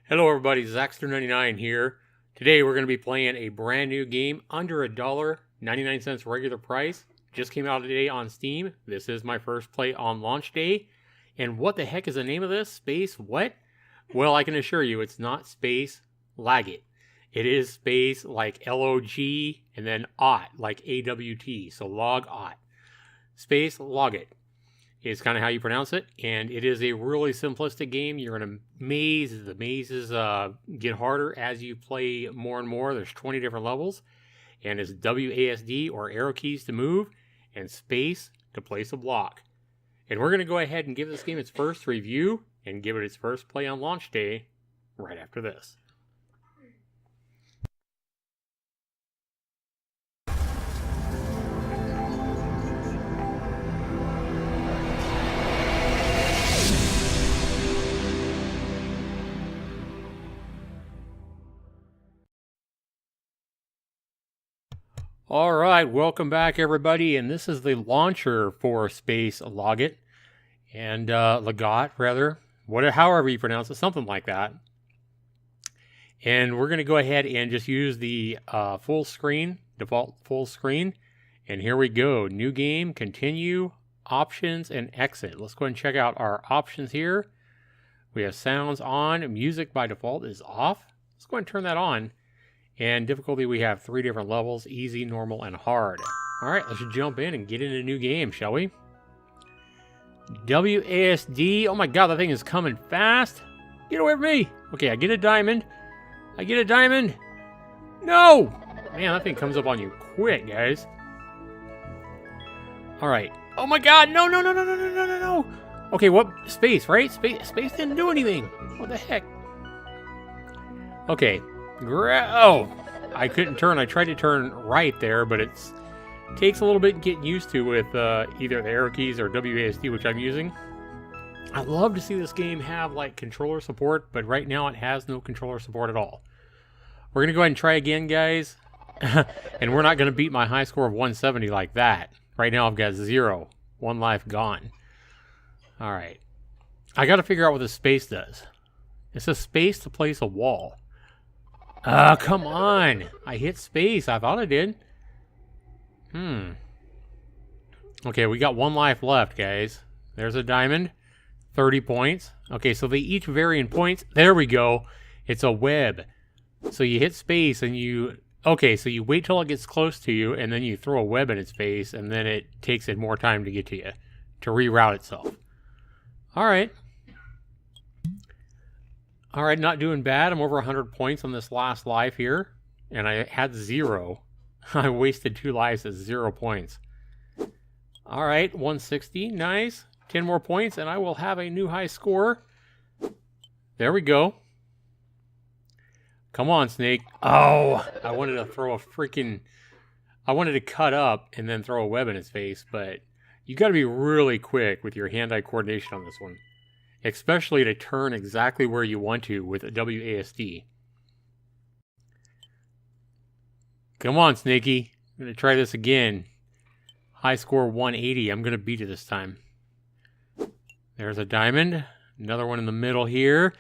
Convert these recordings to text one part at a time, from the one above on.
Hello everybody, Zaxtor99 here. Today we're going to be playing a brand new game under $1, 99 cents regular price. Just came out today on Steam. This is my first play on launch day. And what the heck is the name of this? Space what? Well, I can assure you it's not Space Lagat. It is space like L-O-G and then OT like A-W-T. So log-ot. Space Lagat is kind of how you pronounce it, and it is a really simplistic game. You're in a maze. The mazes get harder as you play more and more. There's 20 different levels, and it's WASD or arrow keys to move, and space to place a block. And we're going to go ahead and give this game its first review and give it its first play on launch day right after this. Alright, welcome back everybody, and this is the launcher for Space Lagat, and Lagat rather, however you pronounce it, something like that. And we're going to go ahead and just use the full screen, default full screen, and here we go. New game, continue, options, and exit. Let's go ahead and check out our options here. We have sounds on, music by default is off. Let's go ahead and turn that on. And difficulty, we have 3 different levels, easy, normal, and hard. Alright, let's jump in and get into a new game, shall we? WASD, oh my god, that thing is coming fast. Get away from me. Okay, I get a diamond. No! Man, that thing comes up on you quick, guys. Alright. Oh my god, no. Okay, what? Space, right? Space didn't do anything. What the heck? Okay. Oh, I couldn't turn. I tried to turn right there, but it takes a little bit getting used to with either the arrow keys or WASD, which I'm using. I'd love to see this game have like controller support, but right now it has no controller support at all. We're going to go ahead and try again, guys. And we're not going to beat my high score of 170 like that. Right now I've got 0. 1 life gone. Alright. I got to figure out what this space does. It says space to place a wall. Come on. I hit space. I thought I did. Okay, we got 1 life left, guys. There's a diamond. 30 points. Okay, so they each vary in points. There we go. It's a web. So you hit space and you... Okay, so you wait till it gets close to you, and then you throw a web in its face, and then it takes it more time to get to you. To reroute itself. Alright. Alright, not doing bad. I'm over 100 points on this last life here. And I had 0. I wasted 2 lives at 0 points. Alright, 160. Nice. 10 more points and I will have a new high score. There we go. Come on, Snake. Oh, I wanted to throw a freaking... I wanted to cut up and then throw a web in his face, but you got to be really quick with your hand-eye coordination on this one. Especially to turn exactly where you want to with a WASD. Come on, Snakey. I'm going to try this again. High score 180. I'm going to beat it this time. There's a diamond. Another one in the middle here.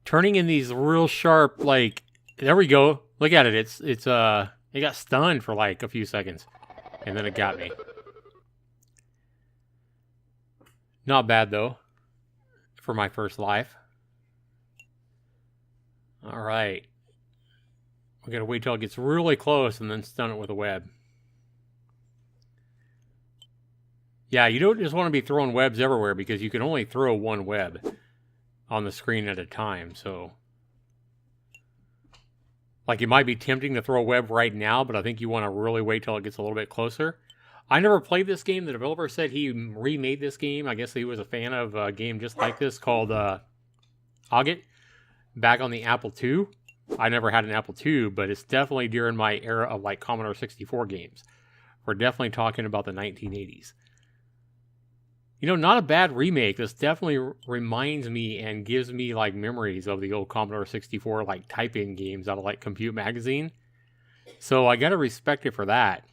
Turning in these real sharp, like... There we go. Look at it. It got stunned for like a few seconds. And then it got me. Not bad, though. For my first life. Alright. We gotta wait till it gets really close and then stun it with a web. Yeah, you don't just want to be throwing webs everywhere because you can only throw 1 web on the screen at a time, so... Like, it might be tempting to throw a web right now, but I think you want to really wait till it gets a little bit closer. I never played this game. The developer said he remade this game. I guess he was a fan of a game just like this called Agat back on the Apple II. I never had an Apple II, but it's definitely during my era of like Commodore 64 games. We're definitely talking about the 1980s. You know, not a bad remake. This definitely reminds me and gives me like memories of the old Commodore 64 like type-in games out of like Compute Magazine. So I gotta respect it for that.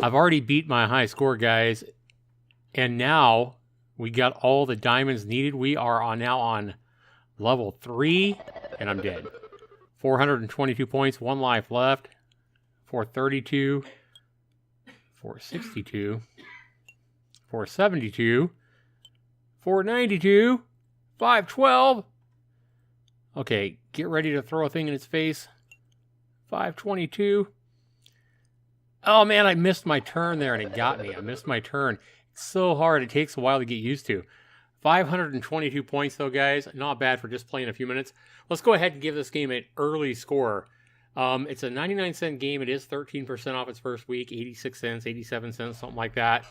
I've already beat my high score, guys. And now we got all the diamonds needed. We are now on Level 3, and I'm dead. 422 points, 1 life left. 432, 462, 472, 492, 512. Okay, get ready to throw a thing in its face. 522. Oh man, I missed my turn there and it got me. I missed my turn. It's so hard. It takes a while to get used to. 522 points though, guys. Not bad for just playing a few minutes. Let's go ahead and give this game an early score. It's a 99-cent game. It is 13% off its first week. 86 cents, 87 cents, something like that.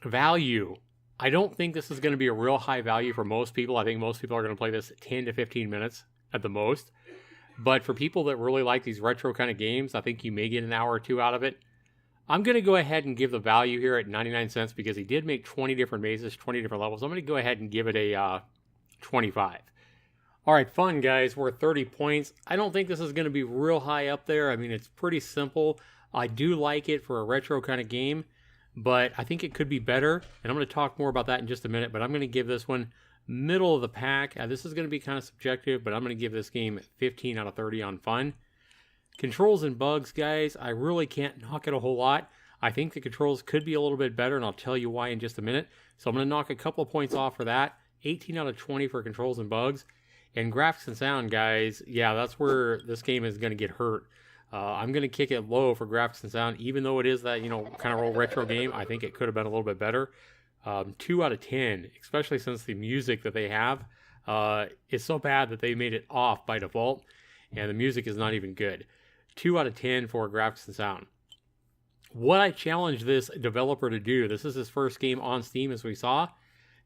Value. I don't think this is going to be a real high value for most people. I think most people are going to play this 10 to 15 minutes at the most. But for people that really like these retro kind of games, I think you may get an hour or two out of it. I'm going to go ahead and give the value here at 99 cents because he did make 20 different mazes, 20 different levels. I'm going to go ahead and give it a 25. All right, fun, guys. We're at 30 points. I don't think this is going to be real high up there. I mean, it's pretty simple. I do like it for a retro kind of game, but I think it could be better. And I'm going to talk more about that in just a minute, but I'm going to give this one middle of the pack. This is going to be kind of subjective, but I'm going to give this game 15 out of 30 on fun. Controls and bugs, guys, I really can't knock it a whole lot. I think the controls could be a little bit better, and I'll tell you why in just a minute. So I'm going to knock a couple of points off for that. 18 out of 20 for controls and bugs. And graphics and sound, guys, yeah, that's where this game is going to get hurt. I'm going to kick it low for graphics and sound, even though it is that, kind of old retro game. I think it could have been a little bit better. 2 out of 10, especially since the music that they have is so bad that they made it off by default, and the music is not even good. 2 out of 10 for graphics and sound. What I challenge this developer to do, this is his first game on Steam, as we saw,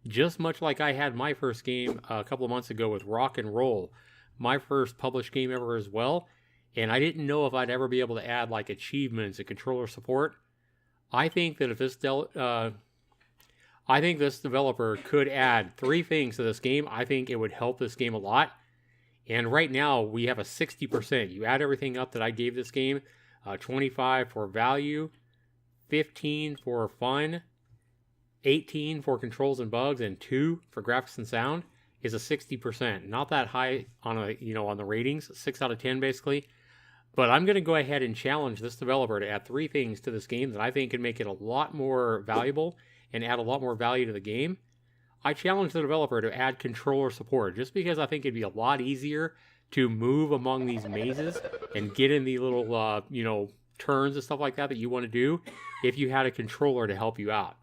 just much like I had my first game a couple of months ago with Rock and Roll, my first published game ever as well, and I didn't know if I'd ever be able to add like achievements and controller support. I think that if this developer could add 3 things to this game, I think it would help this game a lot. And right now, we have a 60%. You add everything up that I gave this game, 25 for value, 15 for fun, 18 for controls and bugs, and 2 for graphics and sound is a 60%. Not that high on on the ratings, 6 out of 10 basically. But I'm going to go ahead and challenge this developer to add 3 things to this game that I think can make it a lot more valuable and add a lot more value to the game. I challenge the developer to add controller support, just because I think it'd be a lot easier to move among these mazes and get in the little, turns and stuff like that you want to do if you had a controller to help you out.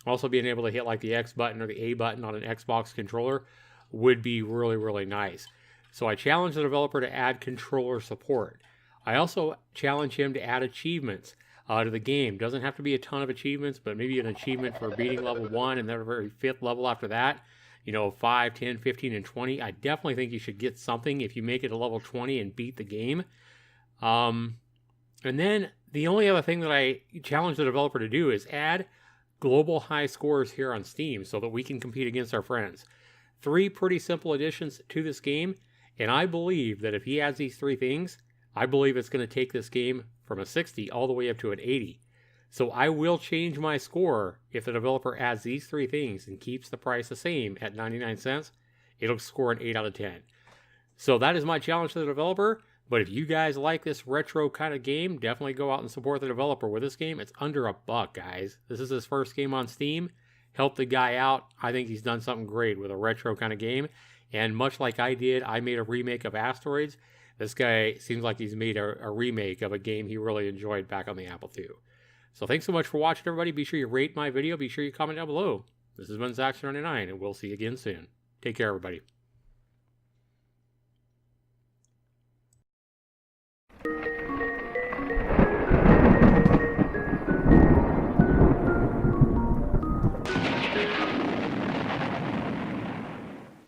Also, being able to hit like the X button or the A button on an Xbox controller would be really, really nice. So I challenge the developer to add controller support. I also challenge him to add achievements to the game. Doesn't have to be a ton of achievements, but maybe an achievement for beating level 1 and then a very 5th level after that. 5, 10, 15, and 20. I definitely think you should get something if you make it to level 20 and beat the game. And then the only other thing that I challenge the developer to do is add global high scores here on Steam so that we can compete against our friends. 3 pretty simple additions to this game, and I believe that if he adds these 3 things, I believe it's going to take this game from a 60 all the way up to an 80. So I will change my score if the developer adds these 3 things and keeps the price the same at 99 cents. It'll score an 8 out of 10. So that is my challenge to the developer. But if you guys like this retro kind of game, definitely go out and support the developer with this game. It's under $1, guys. This is his first game on Steam. Help the guy out. I think he's done something great with a retro kind of game. And much like I did, I made a remake of Asteroids. This guy seems like he's made a remake of a game he really enjoyed back on the Apple II. So thanks so much for watching, everybody. Be sure you rate my video. Be sure you comment down below. This has been Zaxtorian, and we'll see you again soon. Take care, everybody.